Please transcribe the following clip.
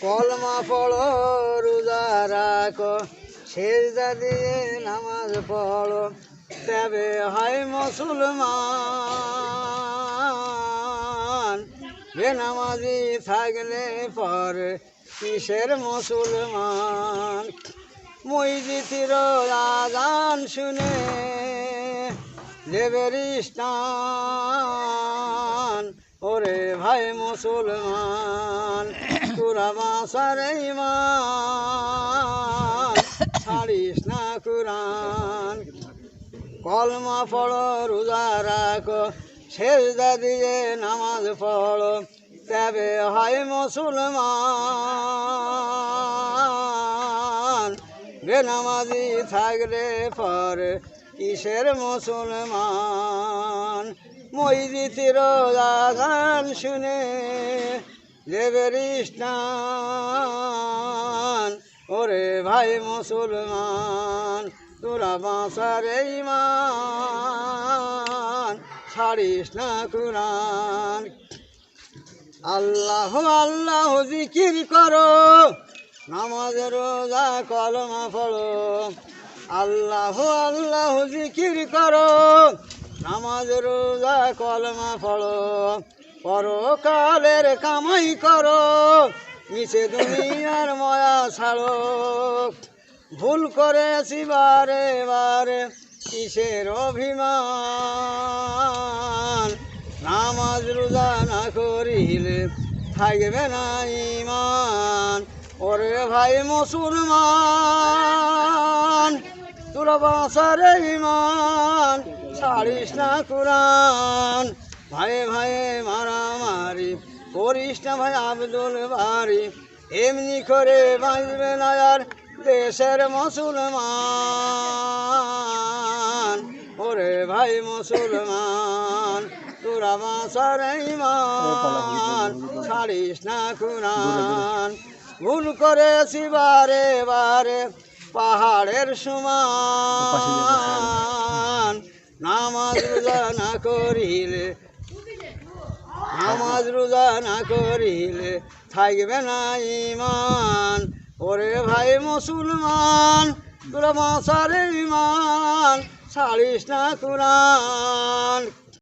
কলমা পড়ো রোজা রাখো সেজদা দিয়ে নামাজ পড়ো তবে হয় মুসলমান। বেনামাজি থাকলে পর কিসের মুসলমান। মসজিদের আজান শুনে দেবের স্থান। ওরে ভাই মুসলমান তোরা বাঁচার ঈমান ছাড়িস না কুরআন। কলমা পড়ো রোজা রাখো সেজদা দিয়ে নামাজ পড়ো তবে হয় মুসলমান। বেনামাজি থাকলে পর কিসের মুসলমান। মসজিদের আজান শুনে দেবের স্থান। ওরে ভাই মুসলমান তোরা বাঁচার ঈমান ছাড়িস না কুরআন। আল্লাহ আল্লাহ জিকির করো নামাজ রোজা কলমা পড়ো। আল্লাহ আল্লাহ জিকির করো নামাজ রোজা কলমা পড়ো। পরকালের কামাই করো মিছে দুনিয়ার মায়া ছাড়ো। ভুল করেছি বারে বারে কিসের অভিমান। নামাজ রোজা না করিলে থাকবে না ঈমান। ওরে ভাই মুসলমান তোরা বাঁচার ঈমান ছাড়িস না কুরআন। ভাই ভাই মারামারি করিস না ভাই আব্দুল বারি। এমনি করে বাঁচবে না আর দেশের মুসলমান। ওরে ভাই মুসলমান তোরা বাঁচার ঈমান ছাড়িস না কুরআন। ভুল করেছি বারে বারে পাহাড়ের সমান। নামাজ রোজা না করিলে নামাজ রোজা না করিলে থাকবে না ঈমান। ওরে ভাই মুসলমান তোরা বাঁচার ঈমান ছাড়িস না কুরআন।